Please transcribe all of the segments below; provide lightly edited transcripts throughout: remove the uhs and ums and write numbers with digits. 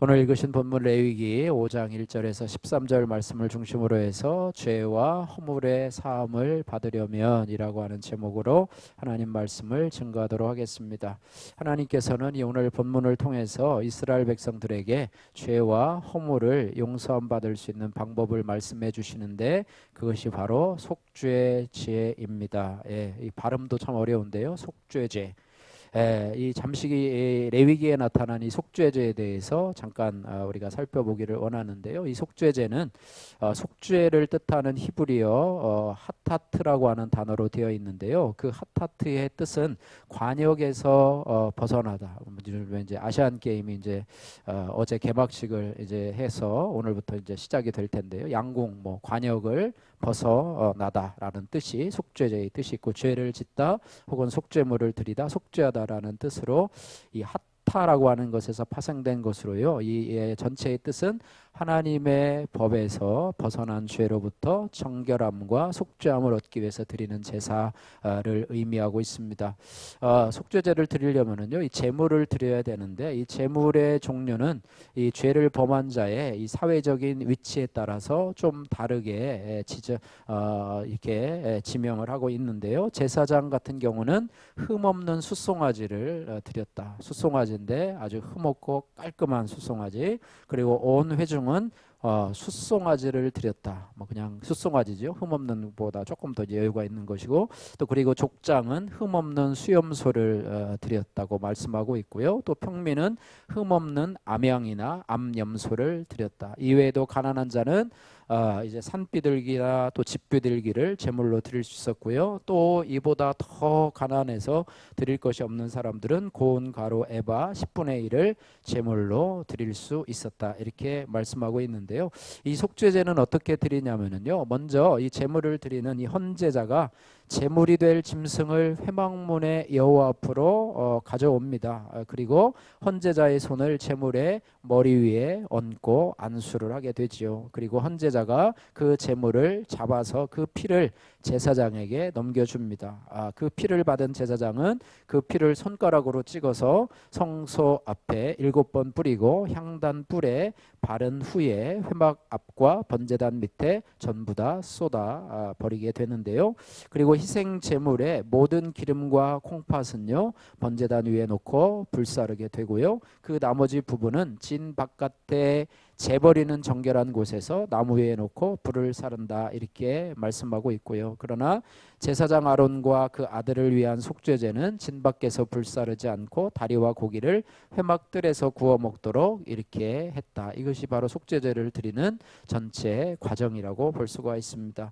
오늘 읽으신 본문 레위기 5장 1절에서 13절 말씀을 중심으로 해서 죄와 허물의 사함을 받으려면 이라고 하는 제목으로 하나님 말씀을 증거하도록 하겠습니다. 하나님께서는 이 오늘 본문을 통해서 이스라엘 백성들에게 죄와 허물을 용서함 받을 수 있는 방법을 말씀해 주시는데 그것이 바로 속죄제입니다. 이 발음도 참 어려운데요. 속죄제. 이 잠시 레위기에 나타난 이 속죄제에 대해서 잠깐 우리가 살펴보기를 원하는데요. 이 속죄제는 속죄를 뜻하는 히브리어 하타트라고 하는 단어로 되어 있는데요. 그 하타트의 뜻은 관역에서 벗어나다. 이제 아시안 게임이 이제 어제 개막식을 이제 해서 오늘부터 이제 시작이 될 텐데요. 양궁 관역을 벗어나다라는 뜻이 속죄제의 뜻이 있고, 죄를 짓다 혹은 속죄물을 드리다, 속죄하다라는 뜻으로 이 하타라고 하는 것에서 파생된 것으로요. 이 전체의 뜻은 하나님의 법에서 벗어난 죄로부터 정결함과 속죄함을 얻기 위해서 드리는 제사를 의미하고 있습니다. 속죄제를 드리려면은요, 이 제물을 드려야 되는데 이 제물의 종류는 이 죄를 범한 자의 이 사회적인 위치에 따라서 좀 다르게 이렇게 지명을 하고 있는데요. 제사장 같은 경우는 흠없는 숫송아지를 드렸다. 숫송아지인데 아주 흠없고 깔끔한 숫송아지. 그리고 온 회중은 숫송아지를 드렸다. 그냥 숫송아지죠. 흠없는 보다 조금 더 여유가 있는 것이고, 또 그리고 족장은 흠없는 수염소를 드렸다고 말씀하고 있고요. 또 평민은 흠없는 암양이나 암염소를 드렸다. 이외에도 가난한 자는 이제 산비둘기나 또 집비둘기를 제물로 드릴 수 있었고요. 또 이보다 더 가난해서 드릴 것이 없는 사람들은 고운 가루 에바 10분의 1을 제물로 드릴 수 있었다. 이렇게 말씀하고 있는데요. 이 속죄제는 어떻게 드리냐면요. 먼저 이 제물을 드리는 이 헌제자가 제물이 될 짐승을 회막문의 여호와 앞으로 가져옵니다. 그리고 헌제자의 손을 제물의 머리 위에 얹고 안수를 하게 되지요. 그리고 헌제자가 그 제물을 잡아서 그 피를 제사장에게 넘겨줍니다. 그 피를 받은 제사장은 그 피를 손가락으로 찍어서 성소 앞에 7번 뿌리고 향단 뿔에 바른 후에 회막 앞과 번제단 밑에 전부 다 쏟아 버리게 되는데요. 그리고 희생 제물의 모든 기름과 콩팥은요, 번제단 위에 놓고 불사르게 되고요. 그 나머지 부분은 진 바깥에 재버리는 정결한 곳에서 나무 위에 놓고 불을 사른다. 이렇게 말씀하고 있고요. 그러나 제사장 아론과 그 아들을 위한 속죄제는 진 밖에서 불사르지 않고 다리와 고기를 회막들에서 구워 먹도록 이렇게 했다. 이것이 바로 속죄제를 드리는 전체 과정이라고 볼 수가 있습니다.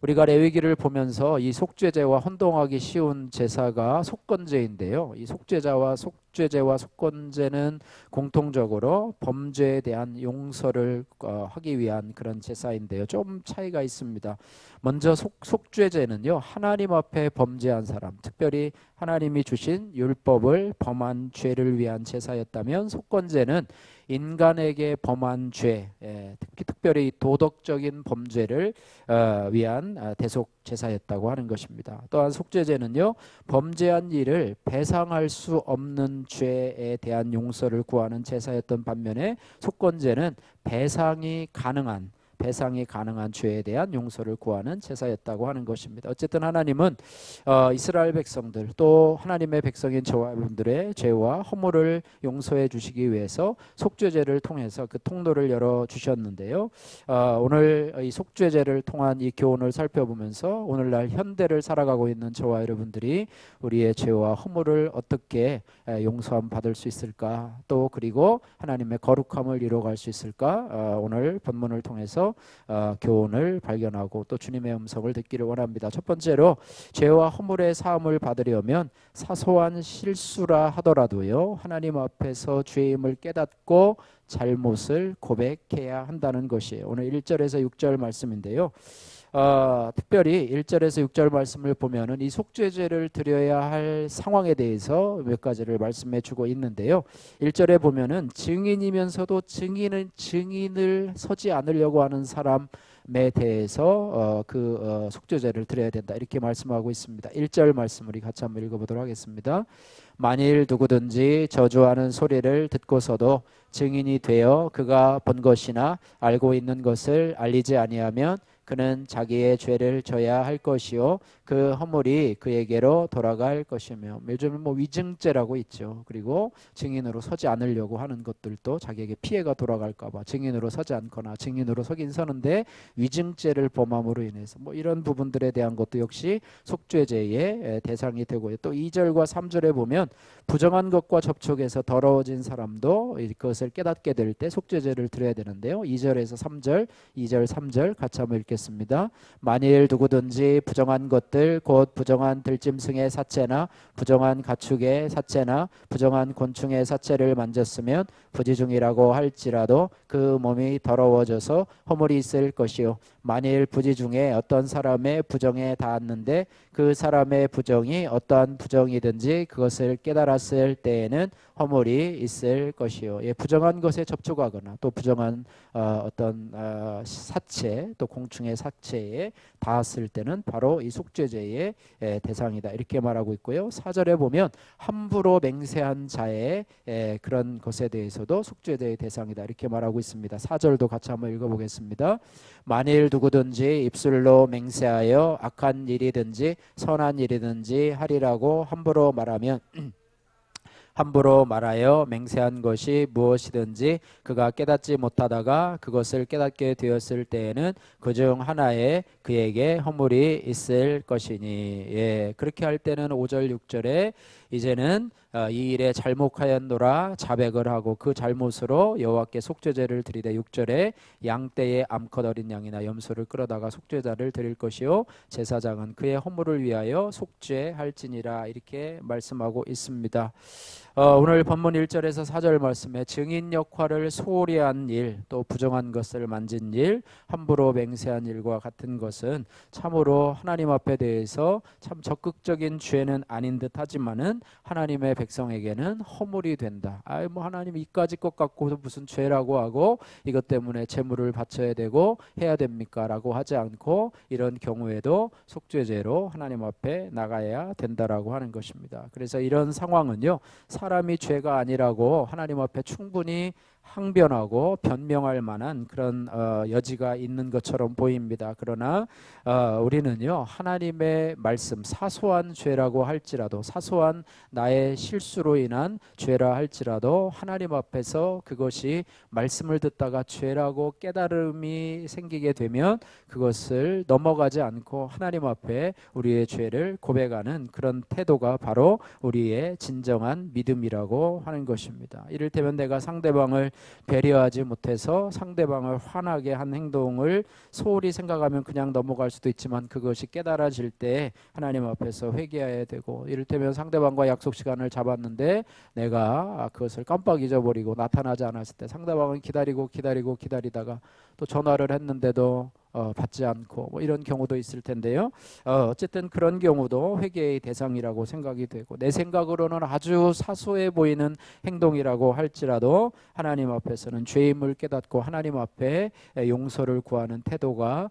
우리가 레위기를 보면서 이 속죄제와 혼동하기 쉬운 제사가 속건제인데요. 이 속죄제와 속건제는 공통적으로 범죄에 대한 용서를 하기 위한 그런 제사인데요. 좀 차이가 있습니다. 먼저 속죄제는요, 하나님 앞에 범죄한 사람, 특별히 하나님이 주신 율법을 범한 죄를 위한 제사였다면, 속건제는 인간에게 범한 죄, 특별히 도덕적인 범죄를 위한 대속 제사였다고 하는 것입니다. 또한 속죄제는요, 범죄한 일을 배상할 수 없는 죄에 대한 용서를 구하는 제사였던 반면에, 속건제는 배상이 가능한 죄에 대한 용서를 구하는 제사였다고 하는 것입니다. 어쨌든 하나님은 이스라엘 백성들, 또 하나님의 백성인 저와 여러분들의 죄와 허물을 용서해 주시기 위해서 속죄제를 통해서 그 통로를 열어 주셨는데요. 오늘 이 속죄제를 통한 이 교훈을 살펴보면서 오늘날 현대를 살아가고 있는 저와 여러분들이 우리의 죄와 허물을 어떻게 용서함 받을 수 있을까, 또 그리고 하나님의 거룩함을 이루어갈 수 있을까, 오늘 본문을 통해서 교훈을 발견하고 또 주님의 음성을 듣기를 원합니다. 첫 번째로, 죄와 허물의 사함을 받으려면 사소한 실수라 하더라도요, 하나님 앞에서 죄임을 깨닫고 잘못을 고백해야 한다는 것이에요. 오늘 1절에서 6절 말씀인데요. 특별히 1절에서 6절 말씀을 보면은 이 속죄제를 드려야 할 상황에 대해서 몇 가지를 말씀해 주고 있는데요. 1절에 보면은 증인이면서도 증인을 서지 않으려고 하는 사람 대해서 속죄제를 드려야 된다 이렇게 말씀하고 있습니다. 1절 말씀 우리 같이 한번 읽어보도록 하겠습니다. 만일 누구든지 저주하는 소리를 듣고서도 증인이 되어 그가 본 것이나 알고 있는 것을 알리지 아니하면 그는 자기의 죄를 져야 할 것이요 그 허물이 그에게로 돌아갈 것이며. 요즘은 위증죄라고 있죠. 그리고 증인으로 서지 않으려고 하는 것들도 자기에게 피해가 돌아갈까 봐 증인으로 서지 않거나 증인으로 서긴 서는데 위증죄를 범함으로 인해서 이런 부분들에 대한 것도 역시 속죄죄의 대상이 되고요. 또 2절과 3절에 보면 부정한 것과 접촉해서 더러워진 사람도 그것을 깨닫게 될 때 속죄제를 드려야 되는데요. 2절에서 3절, 2절, 3절 같이 한번 읽겠습니다. 만일 누구든지 부정한 것들 곧 부정한 들짐승의 사체나 부정한 가축의 사체나 부정한 곤충의 사체를 만졌으면 부지중이라고 할지라도 그 몸이 더러워져서 허물이 있을 것이요 만일 부지 중에 어떤 사람의 부정에 닿았는데 그 사람의 부정이 어떠한 부정이든지 그것을 깨달았을 때에는 허물이 있을 것이요. 부정한 것에 접촉하거나 또 부정한 어떤 사체 또 공충의 사체에 닿았을 때는 바로 이 속죄죄의 대상이다 이렇게 말하고 있고요. 4절에 보면 함부로 맹세한 자의 그런 것에 대해서도 속죄죄의 대상이다 이렇게 말하고 있습니다. 4절도 같이 한번 읽어보겠습니다. 만일 누구든지 입술로 맹세하여 악한 일이든지 선한 일이든지 하리라고 함부로 말하면 함부로 말하여 맹세한 것이 무엇이든지 그가 깨닫지 못하다가 그것을 깨닫게 되었을 때에는 그중 하나에 그에게 허물이 있을 것이니. 그렇게 할 때는 5절 6절에 이제는 이 일에 잘못하였노라 자백을 하고 그 잘못으로 여호와께 속죄제를 드리되 6절에 양떼의 암컷 어린 양이나 염소를 끌어다가 속죄제를 드릴 것이요 제사장은 그의 허물을 위하여 속죄할지니라 이렇게 말씀하고 있습니다. 오늘 본문 1절에서 4절 말씀에 증인 역할을 소홀히 한 일, 또 부정한 것을 만진 일, 함부로 맹세한 일과 같은 것은 참으로 하나님 앞에 대해서 참 적극적인 죄는 아닌 듯 하지만은 하나님의 백성에게는 허물이 된다. 하나님 이까지 것 갖고도 무슨 죄라고 하고 이것 때문에 제물을 바쳐야 되고 해야 됩니까? 라고 하지 않고 이런 경우에도 속죄제로 하나님 앞에 나가야 된다라고 하는 것입니다. 그래서 이런 상황은요. 사람이 죄가 아니라고 하나님 앞에 충분히 항변하고 변명할 만한 그런 여지가 있는 것처럼 보입니다. 그러나 우리는요 하나님의 말씀 사소한 죄라고 할지라도 사소한 나의 실수로 인한 죄라 할지라도 하나님 앞에서 그것이 말씀을 듣다가 죄라고 깨달음이 생기게 되면 그것을 넘어가지 않고 하나님 앞에 우리의 죄를 고백하는 그런 태도가 바로 우리의 진정한 믿음이라고 하는 것입니다. 이를테면 내가 상대방을 배려하지 못해서 상대방을 화나게 한 행동을 소홀히 생각하면 그냥 넘어갈 수도 있지만 그것이 깨달아질 때 하나님 앞에서 회개해야 되고 이를테면 상대방과 약속 시간을 잡았는데 내가 그것을 깜빡 잊어버리고 나타나지 않았을 때 상대방은 기다리다가 또 전화를 했는데도 받지 않고 이런 경우도 있을 텐데요. 어쨌든 그런 경우도 회개의 대상이라고 생각이 되고 내 생각으로는 아주 사소해 보이는 행동이라고 할지라도 하나님 앞에서는 죄임을 깨닫고 하나님 앞에 용서를 구하는 태도가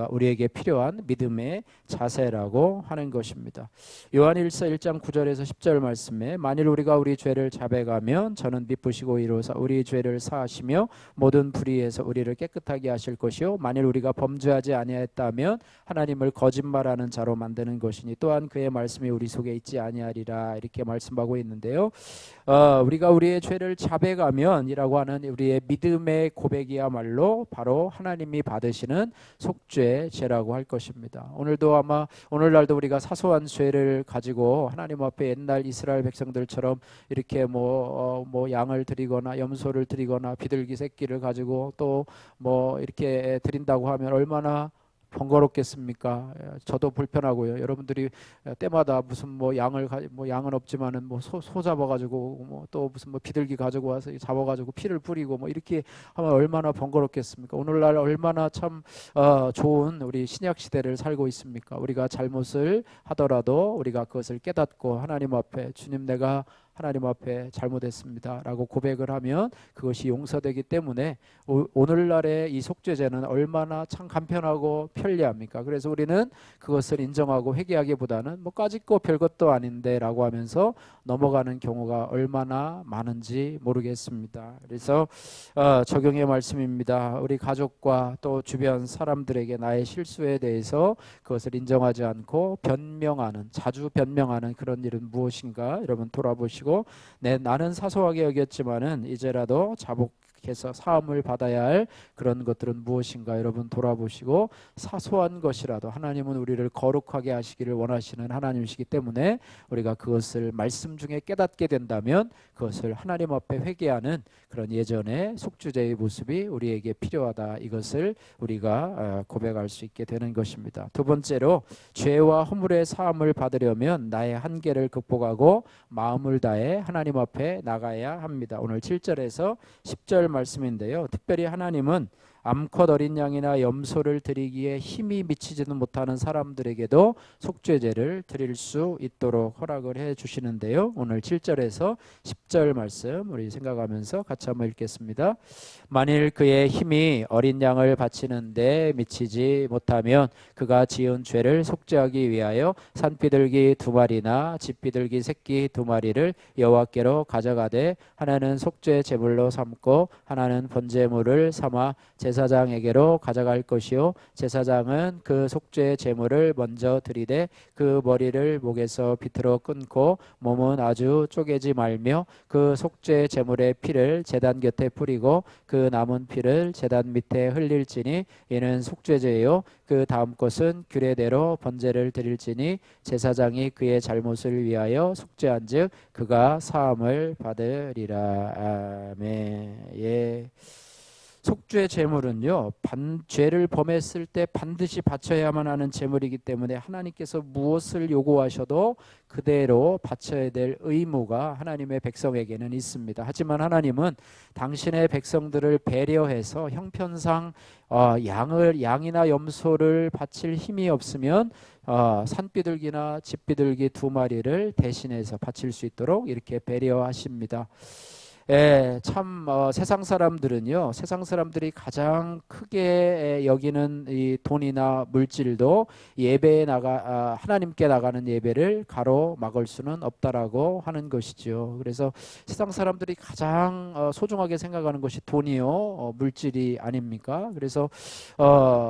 우리에게 필요한 믿음의 자세라고 하는 것입니다. 요한일서 1장 9절에서 10절 말씀에 만일 우리가 우리 죄를 자백하면 저는 미쁘시고 이로사 우리 죄를 사하시며 모든 불의에서 우리를 깨끗하게 하실 것이요 만일 우리가 범죄하지 아니하였다면 하나님을 거짓말하는 자로 만드는 것이니 또한 그의 말씀이 우리 속에 있지 아니하리라 이렇게 말씀하고 있는데요. 우리가 우리의 죄를 자백하면이라고 하는 우리의 믿음의 고백이야말로 바로 하나님이 받으시는 속죄죄라고 할 것입니다. 오늘날도 우리가 사소한 죄를 가지고 하나님 앞에 옛날 이스라엘 백성들처럼 이렇게 양을 드리거나 염소를 드리거나 비둘기 새끼를 가지고 또 이렇게 드린다고 하면 얼마나 번거롭겠습니까? 저도 불편하고요. 여러분들이 때마다 무슨 양은 없지만은 소 잡아가지고 또 무슨 비둘기 가지고 와서 잡아가지고 피를 뿌리고 이렇게 하면 얼마나 번거롭겠습니까? 오늘날 얼마나 참 좋은 우리 신약 시대를 살고 있습니까? 우리가 잘못을 하더라도 우리가 그것을 깨닫고 하나님 앞에 주님 내가 하나님 앞에 잘못했습니다 라고 고백을 하면 그것이 용서되기 때문에 오늘날의 이 속죄제는 얼마나 참 간편하고 편리합니까? 그래서 우리는 그것을 인정하고 회개하기보다는 뭐 까짓거 별것도 아닌데 라고 하면서 넘어가는 경우가 얼마나 많은지 모르겠습니다. 그래서 적용의 말씀입니다. 우리 가족과 또 주변 사람들에게 나의 실수에 대해서 그것을 인정하지 않고 변명하는, 자주 변명하는 그런 일은 무엇인가 여러분 돌아보시고, 나는 사소하게 여겼지만은 이제라도 자복해서 사함을 받아야 할 그런 것들은 무엇인가 여러분 돌아보시고, 사소한 것이라도 하나님은 우리를 거룩하게 하시기를 원하시는 하나님이시기 때문에 우리가 그것을 말씀 중에 깨닫게 된다면 그것을 하나님 앞에 회개하는 그런 예전의 속죄제의 모습이 우리에게 필요하다, 이것을 우리가 고백할 수 있게 되는 것입니다. 두 번째로, 죄와 허물의 사함을 받으려면 나의 한계를 극복하고 마음을 다해 하나님 앞에 나가야 합니다. 오늘 7절에서 10절 말씀인데요, 특별히 하나님은 암컷 어린 양이나 염소를 드리기에 힘이 미치지는 못하는 사람들에게도 속죄제를 드릴 수 있도록 허락을 해 주시는데요, 오늘 7절에서 10절 말씀 우리 생각하면서 같이 한번 읽겠습니다. 만일 그의 힘이 어린 양을 바치는데 미치지 못하면 그가 지은 죄를 속죄하기 위하여 산비둘기 2마리나 집비둘기 새끼 2마리를 여호와께로 가져가되 하나는 속죄 제물로 삼고 하나는 번제물을 삼아 제사장에게로 가져갈 것이요, 제사장은 그 속죄 제물을 먼저 드리되 그 머리를 목에서 비틀어 끊고 몸은 아주 쪼개지 말며 그 속죄 제물의 피를 제단 곁에 뿌리고 그 남은 피를 제단 밑에 흘릴지니 이는 속죄제요, 그 다음 것은 규례대로 번제를 드릴지니 제사장이 그의 잘못을 위하여 속죄한즉 그가 사함을 받으리라. 아멘. 예. 속죄 제물은요, 죄를 범했을 때 반드시 바쳐야만 하는 제물이기 때문에 하나님께서 무엇을 요구하셔도 그대로 바쳐야 될 의무가 하나님의 백성에게는 있습니다. 하지만 하나님은 당신의 백성들을 배려해서 형편상 양이나 염소를 바칠 힘이 없으면 산비둘기나 집비둘기 2마리를 대신해서 바칠 수 있도록 이렇게 배려하십니다. 참 세상 사람들은요, 세상 사람들이 가장 크게 여기는 이 돈이나 물질도 예배에 하나님께 나가는 예배를 가로막을 수는 없다라고 하는 것이죠. 그래서 세상 사람들이 가장 소중하게 생각하는 것이 돈이요, 물질이 아닙니까? 그래서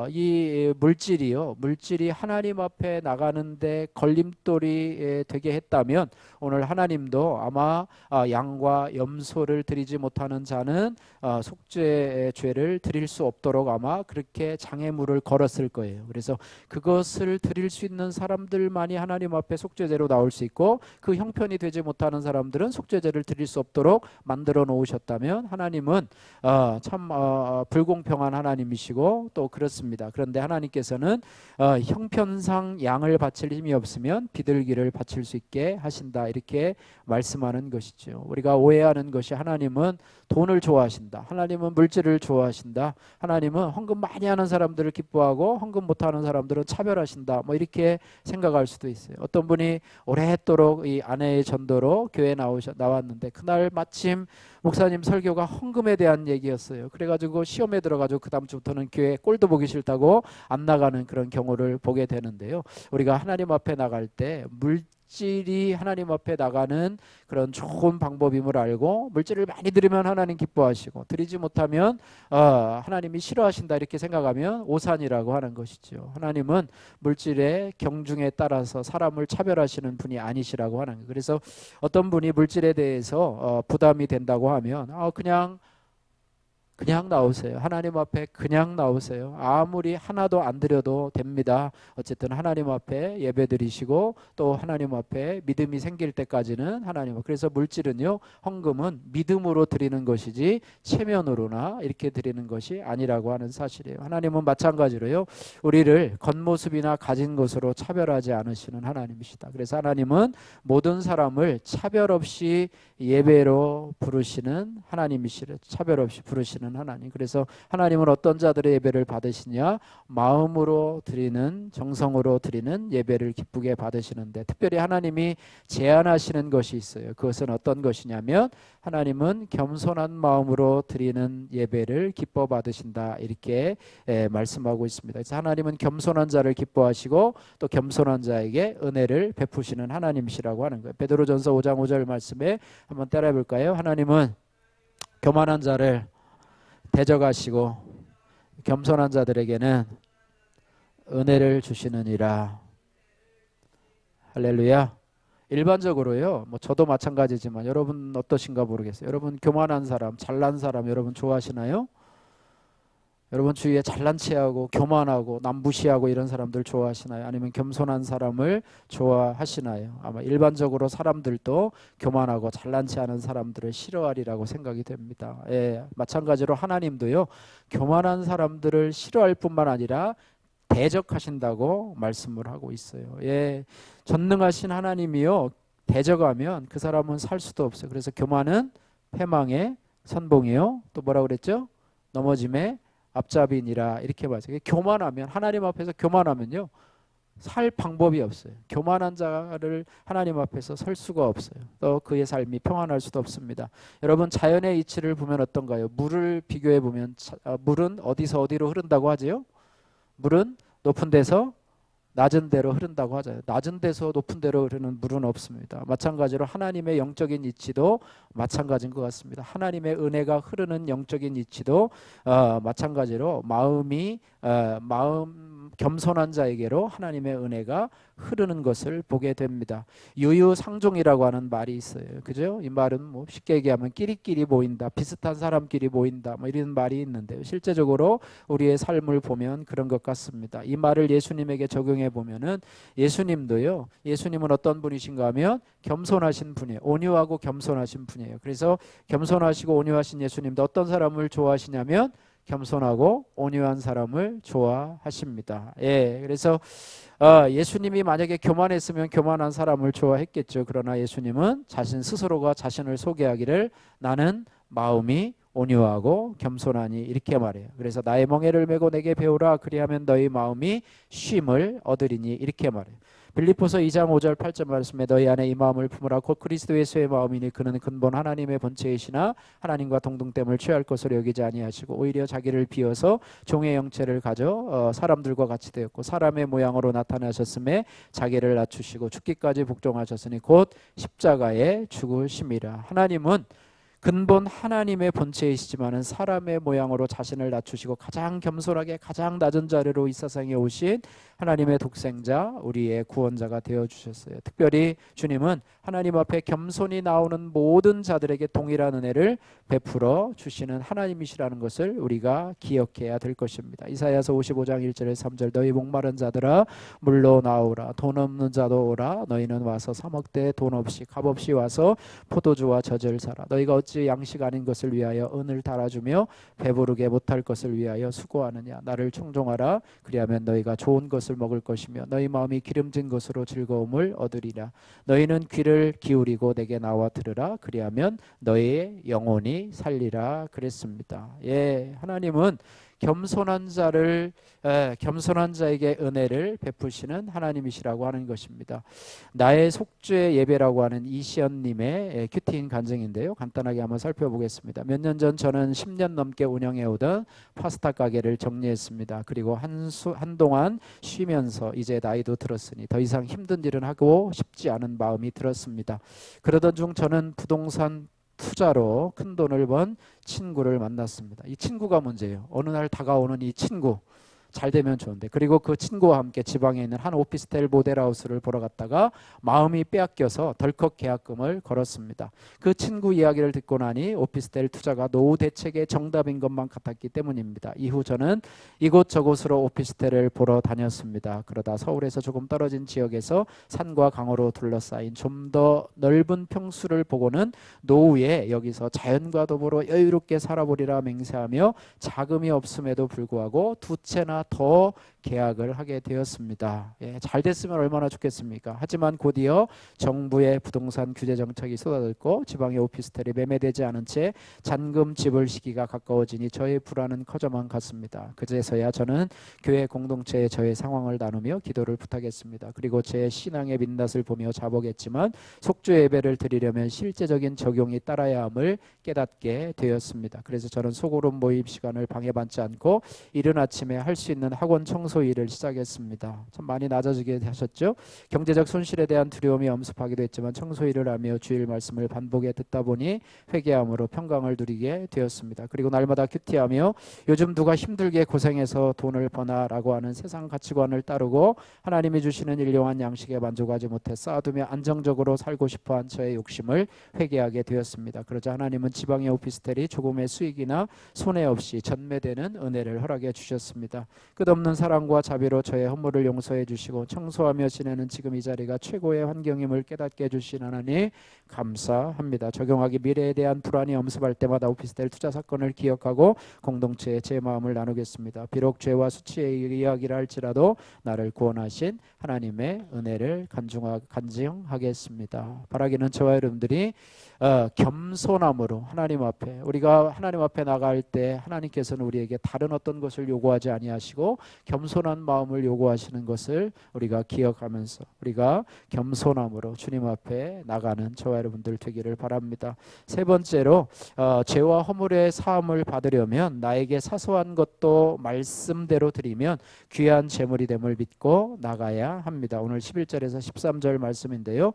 이 물질이 하나님 앞에 나가는데 걸림돌이 되게 했다면 오늘 하나님도 아마 양과 염소 를 드리지 못하는 자는 속죄의 죄를 드릴 수 없도록 아마 그렇게 장애물을 걸었을 거예요. 그래서 그것을 드릴 수 있는 사람들만이 하나님 앞에 속죄제로 나올 수 있고, 그 형편이 되지 못하는 사람들은 속죄제를 드릴 수 없도록 만들어 놓으셨다면 하나님은 참 불공평한 하나님이시고 또 그렇습니다. 그런데 하나님께서는 형편상 양을 바칠 힘이 없으면 비둘기를 바칠 수 있게 하신다, 이렇게 말씀하는 것이죠. 우리가 오해하는 것이 하나님은 돈을 좋아하신다, 하나님은 물질을 좋아하신다, 하나님은 헌금 많이 하는 사람들을 기뻐하고 헌금 못하는 사람들은 차별하신다, 뭐 이렇게 생각할 수도 있어요. 어떤 분이 오랫도록 이 아내의 전도로 교회에 나왔는데 그날 마침 목사님 설교가 헌금에 대한 얘기였어요. 그래가지고 시험에 들어가지고 그 다음 주부터는 교회 꼴도 보기 싫다고 안 나가는 그런 경우를 보게 되는데요, 우리가 하나님 앞에 나갈 때 물질이 하나님 앞에 나가는 그런 좋은 방법임을 알고 물질을 많이 드리면 하나님 기뻐하시고 드리지 못하면 하나님이 싫어하신다, 이렇게 생각하면 오산이라고 하는 것이죠. 하나님은 물질의 경중에 따라서 사람을 차별하시는 분이 아니시라고 하는 거예요. 그래서 어떤 분이 물질에 대해서 부담이 된다고 하면 그냥 나오세요. 하나님 앞에 그냥 나오세요. 아무리 하나도 안 드려도 됩니다. 어쨌든 하나님 앞에 예배 드리시고 또 하나님 앞에 믿음이 생길 때까지는 하나님. 그래서 물질은요, 헌금은 믿음으로 드리는 것이지 체면으로나 이렇게 드리는 것이 아니라고 하는 사실이에요. 하나님은 마찬가지로요, 우리를 겉모습이나 가진 것으로 차별하지 않으시는 하나님이시다. 그래서 하나님은 모든 사람을 차별 없이 예배로 부르시는 하나님이시래. 차별 없이 부르시는 하나님. 그래서 하나님은 어떤 자들의 예배를 받으시냐? 마음으로 드리는, 정성으로 드리는 예배를 기쁘게 받으시는데, 특별히 하나님이 제안하시는 것이 있어요. 그것은 어떤 것이냐면 하나님은 겸손한 마음으로 드리는 예배를 기뻐 받으신다, 이렇게 말씀하고 있습니다. 그래서 하나님은 겸손한 자를 기뻐하시고 또 겸손한 자에게 은혜를 베푸시는 하나님이시라고 하는 거예요. 베드로전서 5장 5절 말씀에 한번 따라해 볼까요? 하나님은 교만한 자를 대적하시고 겸손한 자들에게는 은혜를 주시느니라. 할렐루야. 일반적으로요, 뭐 저도 마찬가지지만 여러분 어떠신가 모르겠어요. 여러분 교만한 사람, 잘난 사람 여러분 좋아하시나요? 여러분 주위에 잘난 체하고 교만하고 남 무시하고 이런 사람들 좋아하시나요? 아니면 겸손한 사람을 좋아하시나요? 아마 일반적으로 사람들도 교만하고 잘난 체하는 사람들을 싫어하리라고 생각이 됩니다. 예, 마찬가지로 하나님도요, 교만한 사람들을 싫어할 뿐만 아니라 대적하신다고 말씀을 하고 있어요. 예, 전능하신 하나님이요, 대적하면 그 사람은 살 수도 없어요. 그래서 교만은 패망의 선봉이요, 또 뭐라고 그랬죠? 넘어짐의 앞잡이니라, 이렇게 말해요. 교만하면, 하나님 앞에서 교만하면요, 살 방법이 없어요. 교만한 자를 하나님 앞에서 설 수가 없어요. 또 그의 삶이 평안할 수도 없습니다. 여러분 자연의 이치를 보면 어떤가요? 물을 비교해 보면 물은 어디서 어디로 흐른다고 하지요? 물은 높은 데서 낮은 데로 흐른다고 하잖아요. 낮은 데서 높은 데로 흐르는 물은 없습니다. 마찬가지로 하나님의 영적인 이치도 마찬가지인 것 같습니다. 하나님의 은혜가 흐르는 영적인 이치도 마찬가지로 마음 겸손한 자에게로 하나님의 은혜가 흐르는 것을 보게 됩니다. 유유상종이라고 하는 말이 있어요. 그죠? 이 말은 뭐 쉽게 얘기하면 끼리끼리 모인다, 비슷한 사람끼리 모인다, 뭐 이런 말이 있는데요. 실제적으로 우리의 삶을 보면 그런 것 같습니다. 이 말을 예수님에게 적용해 보면은, 예수님도요, 예수님은 어떤 분이신가 하면 겸손하신 분이에요. 온유하고 겸손하신 분이에요. 그래서 겸손하시고 온유하신 예수님도 어떤 사람을 좋아하시냐면 겸손하고 온유한 사람을 좋아하십니다. 예, 그래서 예수님이 만약에 교만했으면 교만한 사람을 좋아했겠죠. 그러나 예수님은 자신 스스로가 자신을 소개하기를 나는 마음이 온유하고 겸손하니, 이렇게 말해요. 그래서 나의 멍에를 메고 내게 배우라, 그리하면 너희 마음이 쉼을 얻으리니, 이렇게 말해요. 빌립보서 2장 5절 8절 말씀에 너희 안에 이 마음을 품으라 곧 그리스도 예수의 마음이니 그는 근본 하나님의 본체이시나 하나님과 동등됨을 취할 것으로 여기지 아니하시고 오히려 자기를 비어서 종의 형체를 가져 사람들과 같이 되었고 사람의 모양으로 나타나셨음에 자기를 낮추시고 죽기까지 복종하셨으니 곧 십자가에 죽으심이라. 하나님은 근본 하나님의 본체이시지만은 사람의 모양으로 자신을 낮추시고 가장 겸손하게 가장 낮은 자리로 이 세상에 오신 하나님의 독생자, 우리의 구원자가 되어주셨어요. 특별히 주님은 하나님 앞에 겸손히 나오는 모든 자들에게 동일한 은혜를 베풀어 주시는 하나님이시라는 것을 우리가 기억해야 될 것입니다. 이사야서 55장 1절에 3절 너희 목마른 자들아 물로 나오라, 돈 없는 자도 오라, 너희는 와서 사 먹되 돈 없이 값없이 와서 포도주와 젖을 사라. 너희가 어찌 양식 아닌 것을 위하여 은을 달아주며 배부르게 못할 것을 위하여 수고하느냐. 나를 청종하라, 그리하면 너희가 좋은 것을 먹을 것이며 너희 마음이 기름진 것으로 즐거움을 얻으리라. 너희는 귀를 기울이고 내게 나와 들으라, 그리하면 너희의 영혼이 살리라. 그랬습니다. 예, 하나님은 겸손한 자에게 은혜를 베푸시는 하나님이시라고 하는 것입니다. 나의 속죄 예배라고 하는 이시연님의 큐티인 간증인데요, 간단하게 한번 살펴보겠습니다. 몇 년 전 저는 10년 넘게 운영해오던 파스타 가게를 정리했습니다. 그리고 한동안 쉬면서 이제 나이도 들었으니 더 이상 힘든 일은 하고 싶지 않은 마음이 들었습니다. 그러던 중 저는 부동산 투자로 큰 돈을 번 친구를 만났습니다. 이 친구가 문제예요. 어느 날 다가오는 이 친구, 잘 되면 좋은데, 그리고 그 친구와 함께 지방에 있는 한 오피스텔 모델하우스를 보러 갔다가 마음이 빼앗겨서 덜컥 계약금을 걸었습니다. 그 친구 이야기를 듣고 나니 오피스텔 투자가 노후 대책의 정답인 것만 같았기 때문입니다. 이후 저는 이곳저곳으로 오피스텔을 보러 다녔습니다. 그러다 서울에서 조금 떨어진 지역에서 산과 강으로 둘러싸인 좀 더 넓은 평수를 보고는 노후에 여기서 자연과 더불어 여유롭게 살아보리라 맹세하며 자금이 없음에도 불구하고 두 채나 하나 더 계약을 하게 되었습니다. 예, 잘 됐으면 얼마나 좋겠습니까? 하지만 곧이어 정부의 부동산 규제 정책이 쏟아졌고 지방의 오피스텔이 매매되지 않은 채 잔금 지불 시기가 가까워지니 저의 불안은 커져만 갔습니다. 그제서야 저는 교회 공동체에 저의 상황을 나누며 기도를 부탁했습니다. 그리고 제 신앙의 민낯을 보며 자복했지만 속죄 예배를 드리려면 실제적인 적용이 따라야 함을 깨닫게 되었습니다. 그래서 저는 소그룹 모임 시간을 방해받지 않고 이른 아침에 할 수 있는 학원 청소 일을 시작했습니다. 참 많이 낮아지게 하셨죠. 경제적 손실에 대한 두려움이 엄습하기도 했지만 청소 일을 하며 주일 말씀을 반복해 듣다 보니 회개함으로 평강을 누리게 되었습니다. 그리고 날마다 큐티하며 요즘 누가 힘들게 고생해서 돈을 버나라고 하는 세상 가치관을 따르고 하나님이 주시는 일용한 양식에 만족하지 못해 쌓아두며 안정적으로 살고 싶어한 저의 욕심을 회개하게 되었습니다. 그러자 하나님은 지방의 오피스텔이 조금의 수익이나 손해 없이 전매되는 은혜를 허락해 주셨습니다. 끝없는 사랑과 자비로 저의 허물을 용서해 주시고 청소하며 지내는 지금 이 자리가 최고의 환경임을 깨닫게 해주신 하나님 감사합니다. 적용하기 미래에 대한 불안이 엄습할 때마다 오피스텔 투자 사건을 기억하고 공동체에 제 마음을 나누겠습니다. 비록 죄와 수치의 이야기를 할지라도 나를 구원하신 하나님의 은혜를 간증하겠습니다. 바라기는 저와 여러분들이 겸손함으로 하나님 앞에 우리가 하나님 앞에 나갈 때 하나님께서는 우리에게 다른 어떤 것을 요구하지 아니하시고 겸손한 마음을 요구하시는 것을 우리가 기억하면서 우리가 겸손함으로 주님 앞에 나가는 저와 여러분들 되기를 바랍니다. 세 번째로 죄와 허물의 사함을 받으려면 나에게 사소한 것도 말씀대로 드리면 귀한 재물이 됨을 믿고 나가야 합니다. 오늘 11절에서 13절 말씀인데요.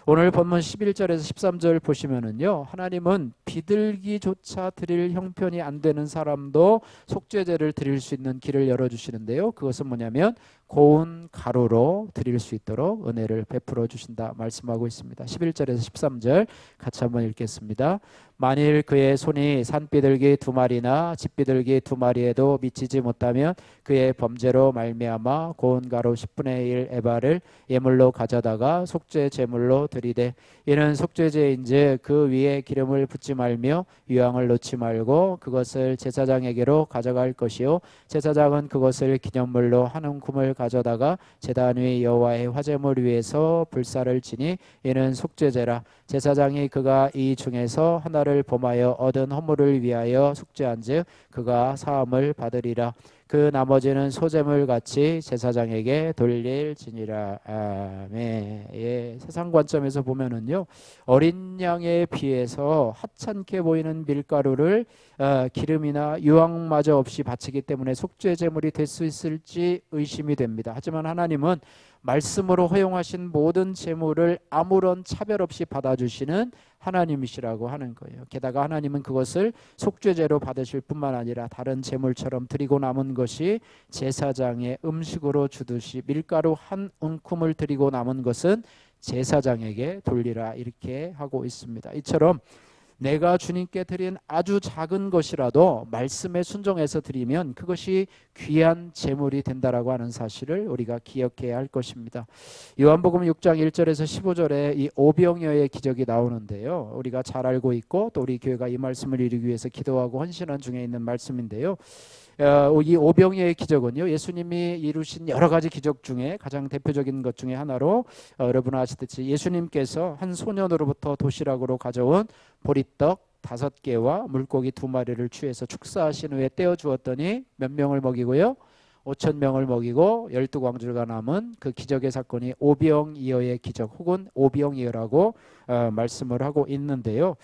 오늘 본문 11절에서 13절 보시면은요, 하나님은 비둘기조차 드릴 형편이 안 되는 사람도 속죄제를 드릴 수 있는 길을 열어주시는데요. 그것은 뭐냐면 고운 가루로 드릴 수 있도록 은혜를 베풀어 주신다 말씀하고 있습니다. 11절에서 13절 같이 한번 읽겠습니다. 만일 그의 손이 산비둘기 2마리나 집비둘기 2마리에도 미치지 못하면 그의 범죄로 말미암아 고운 가루 10분의 1 에바를 예물로 가져다가 속죄 제물로 드리되 이는 속죄제인즉 그 위에 기름을 붓지 말며 유향을 놓지 말고 그것을 제사장에게로 가져갈 것이요 제사장은 그것을 기념물로 한 움큼을 가져다가 제단 위 여호와의 화제물 위에서 불사를 지니 이는 속죄제라. 제사장이 그가 이 중에서 하나를 범하여 얻은 허물을 위하여 속죄한즉 그가 사함을 받으리라. 그 나머지는 소재물 같이 제사장에게 돌릴지니라. 아멘. 예, 세상 관점에서 보면은요, 어린 양에 비해서 하찮게 보이는 밀가루를 기름이나 유황마저 없이 바치기 때문에 속죄 제물이 될 수 있을지 의심이 됩니다. 하지만 하나님은 말씀으로 허용하신 모든 제물을 아무런 차별 없이 받아주시는 하나님이시라고 하는 거예요. 게다가 하나님은 그것을 속죄제로 받으실 뿐만 아니라 다른 제물처럼 드리고 남은 것이 제사장의 음식으로 주듯이 밀가루 한 움큼을 드리고 남은 것은 제사장에게 돌리라 이렇게 하고 있습니다. 이처럼 내가 주님께 드린 아주 작은 것이라도 말씀에 순종해서 드리면 그것이 귀한 제물이 된다라고 하는 사실을 우리가 기억해야 할 것입니다. 요한복음 6장 1절에서 15절에 이 오병이어의 기적이 나오는데요. 우리가 잘 알고 있고 또 우리 교회가 이 말씀을 이루기 위해서 기도하고 헌신한 중에 있는 말씀인데요. 이 오병이어의 기적은요, 예수님이 이루신 여러 가지 기적 중에 가장 대표적인 것 중에 하나로 여러분 아시듯이 예수님께서 한 소년으로부터 도시락으로 가져온 보리떡 5개와 물고기 2마리를 취해서 축사하신 후에 떼어 주었더니 몇 명을 먹이고요? 5,000명을 먹이고 12광주가 남은 그 기적의 사건이 오병이어의 기적 혹은 오병이어라고 말씀을 하고 있는데요.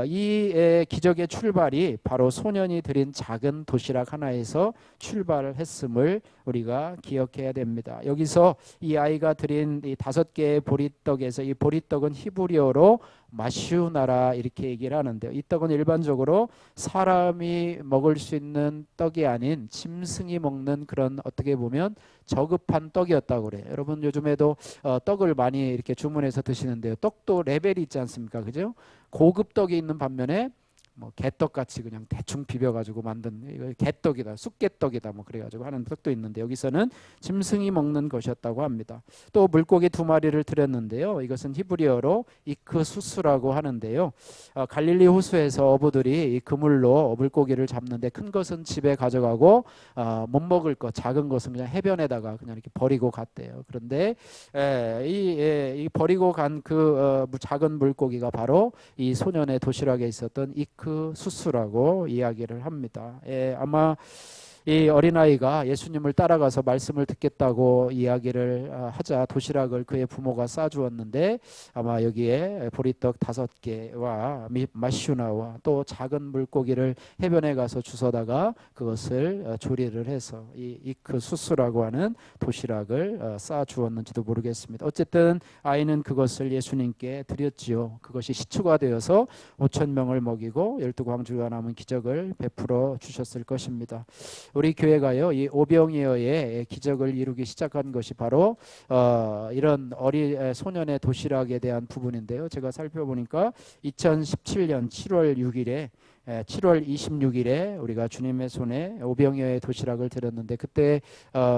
이 기적의 출발이 바로 소년이 드린 작은 도시락 하나에서 출발을 했음을 우리가 기억해야 됩니다. 여기서 이 아이가 드린 이 5개의 보리떡에서 이 보리떡은 히브리어로 마슈나라 이렇게 얘기를 하는데요. 이 떡은 일반적으로 사람이 먹을 수 있는 떡이 아닌 짐승이 먹는 그런 어떻게 보면 저급한 떡이었다고 그래요. 여러분 요즘에도 떡을 많이 이렇게 주문해서 드시는데요. 떡도 레벨이 있지 않습니까? 그죠? 고급 떡이 있는 반면에 뭐 개떡같이 그냥 대충 비벼가지고 만든 이거 개떡이다, 쑥개떡이다 뭐 그래가지고 하는 떡도 있는데 여기서는 짐승이 먹는 것이었다고 합니다. 또 물고기 2마리를 드렸는데요. 이것은 히브리어로 이크수스라고 하는데요. 갈릴리 호수에서 어부들이 이 그물로 물고기를 잡는데 큰 것은 집에 가져가고 못 먹을 것, 작은 것은 그냥 해변에다가 그냥 이렇게 버리고 갔대요. 그런데 이 버리고 간 그 작은 물고기가 바로 이 소년의 도시락에 있었던 이크수스라고 이야기를 합니다. 아마 이 어린아이가 예수님을 따라가서 말씀을 듣겠다고 이야기를 하자 도시락을 그의 부모가 싸주었는데 아마 여기에 보리떡 5개와 마슈나와 또 작은 물고기를 해변에 가서 주워다가 그것을 조리를 해서 이 이크수스라고 하는 도시락을 싸주었는지도 모르겠습니다. 어쨌든 아이는 그것을 예수님께 드렸지요. 그것이 시초가 되어서 5천 명을 먹이고 12광주가 남은 기적을 베풀어 주셨을 것입니다. 우리 교회가요, 이 오병이어의 기적을 이루기 시작한 것이 바로 이런 소년의 도시락에 대한 부분인데요. 제가 살펴보니까 2017년 7월 6일에 7월 26일에 우리가 주님의 손에 오병이어의 도시락을 드렸는데 그때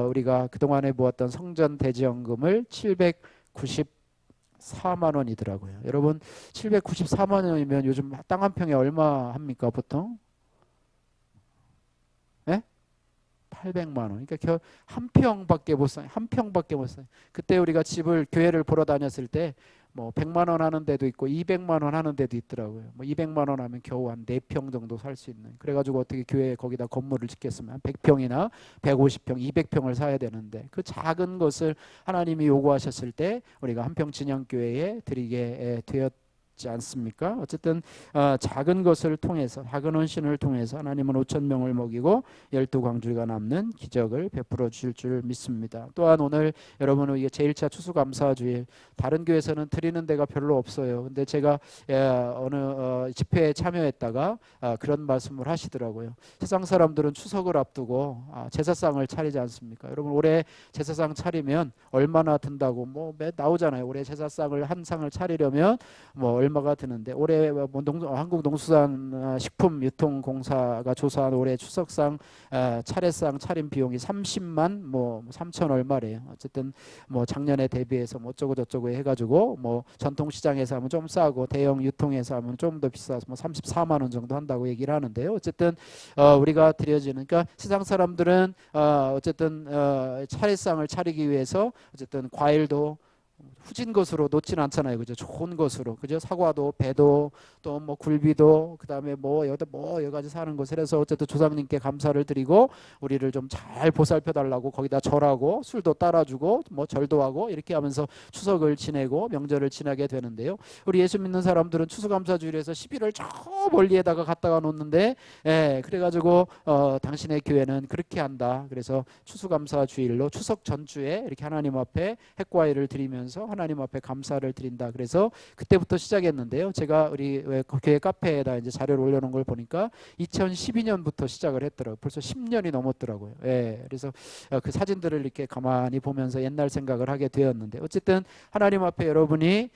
우리가 그동안에 모았던 성전 대지연금을 794만 원이더라고요. 여러분 794만 원이면 요즘 땅 한 평에 얼마 합니까 보통? 800만 원. 그러니까 한 평밖에 못 사요. 한 평밖에 못 사요. 그때 우리가 교회를 보러 다녔을 때 뭐 100만 원 하는 데도 있고 200만 원 하는 데도 있더라고요. 뭐 200만 원 하면 겨우 한 4평 정도 살 수 있는. 그래가지고 어떻게 교회에 거기다 건물을 짓겠으면 100평이나 150평, 200평을 사야 되는데 그 작은 것을 하나님이 요구하셨을 때 우리가 한평 진영교회에 드리게 되었 지 않습니까? 어쨌든 작은 것을 통해서 작은 헌신을 통해서 하나님은 5천 명을 먹이고 12광주리가 남는 기적을 베풀어 주실 줄 믿습니다. 또한 오늘 여러분은 이게 제1차 추수감사주일 다른 교회에서는 드리는 데가 별로 없어요. 근데 제가 어느 집회에 참여했다가 그런 말씀을 하시더라고요. 세상 사람들은 추석을 앞두고 제사상을 차리지 않습니까? 여러분 올해 제사상 차리면 얼마나 든다고 뭐 나오잖아요. 올해 제사상을 한 상을 차리려면 뭐 얼마가 드는데 올해 한국농수산식품유통공사가 조사한 올해 추석상 차례상 차림 비용이 30만 뭐 3천 얼마래요. 어쨌든 뭐 작년에 대비해서 뭐 어쩌고 저쩌고 해가지고 뭐 전통시장에서 하면 좀 싸고 대형 유통에서 하면 좀 더 비싸서 뭐 34만 원 정도 한다고 얘기를 하는데요. 어쨌든 우리가 드려지는 그러니까 세상 사람들은 어쨌든 차례상을 차리기 위해서 어쨌든 과일도 후진 것으로 놓지는 않잖아요. 그죠? 좋은 것으로. 그죠? 사과도, 배도, 또 뭐 굴비도, 그다음에 뭐 여러 가지 사는 것을 해서 어쨌든 조상님께 감사를 드리고 우리를 좀 잘 보살펴 달라고 거기다 절하고 술도 따라주고 뭐 절도 하고 이렇게 하면서 추석을 지내고 명절을 지나게 되는데요. 우리 예수 믿는 사람들은 추수감사주일에서 11월 저 멀리에다가 갖다가 놓는데 그래가지고 당신의 교회는 그렇게 한다. 그래서 추수감사주일로 추석 전주에 이렇게 하나님 앞에 핵과일을 드리면서 하나님 앞에 감사를 드린다. 그래서 그때부터 시작했는데요. 제가 우리 교회 카페에다 이제 자료를 올려놓은 걸 보니까 2012년부터 시작을 했더라고요. 벌써 10년이 넘었더라고요. 그래서 그 사진들을 이렇게 가만히 보면서 옛날 생각을 하게 되었는데 어쨌든 하나님 앞에 여러분이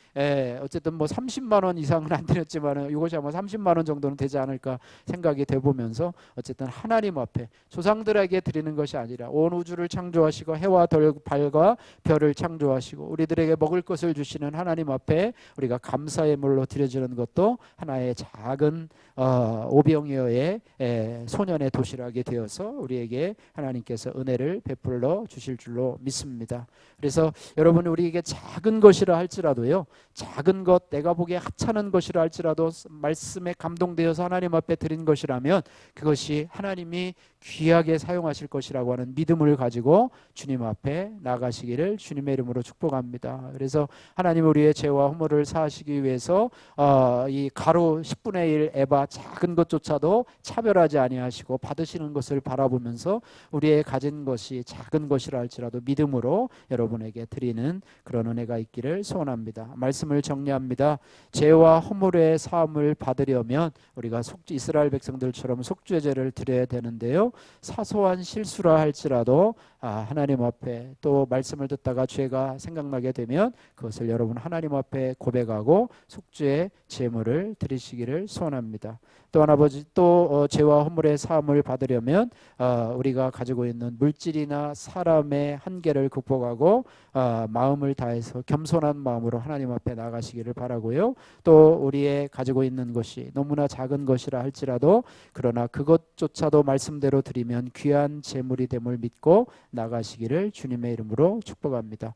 어쨌든 뭐 30만 원 이상은 안 드렸지만 이것이 아마 30만 원 정도는 되지 않을까 생각이 돼 보면서 어쨌든 하나님 앞에 조상들에게 드리는 것이 아니라 온 우주를 창조하시고 해와 달과 별을 창조하시고 우리들에게 먹을 것을 주시는 하나님 앞에 우리가 감사의 물로 드려지는 것도 하나의 작은 오병이어의 소년의 도시락이 되어서 우리에게 하나님께서 은혜를 베풀어 주실 줄로 믿습니다. 그래서 여러분 우리에게 작은 것이라 할지라도요, 작은 것 내가 보기에 하찮은 것이라 할지라도 말씀에 감동되어서 하나님 앞에 드린 것이라면 그것이 하나님이 귀하게 사용하실 것이라고 하는 믿음을 가지고 주님 앞에 나가시기를 주님의 이름으로 축복합니다. 그래서 하나님 우리의 죄와 허물을 사하시기 위해서 이 가로 10분의 1 에바 작은 것조차도 차별하지 아니하시고 받으시는 것을 바라보면서 우리의 가진 것이 작은 것이라 할지라도 믿음으로 여러분에게 드리는 그런 은혜가 있기를 소원합니다. 말씀을 정리합니다. 죄와 허물의 사함을 받으려면 우리가 이스라엘 백성들처럼 속죄 제를 드려야 되는데요. 사소한 실수라 할지라도 하나님 앞에 또 말씀을 듣다가 죄가 생각나게 되면 그것을 여러분 하나님 앞에 고백하고 속죄의 제물을 드리시기를 소원합니다. 또한 아버지 또 죄와 허물의 사함을 받으려면 우리가 가지고 있는 물질이나 사람의 한계를 극복하고 마음을 다해서 겸손한 마음으로 하나님 앞에 나가시기를 바라고요. 또 우리의 가지고 있는 것이 너무나 작은 것이라 할지라도 그러나 그것조차도 말씀대로 드리면 귀한 제물이 됨을 믿고 나가시기를 주님의 이름으로 축복합니다.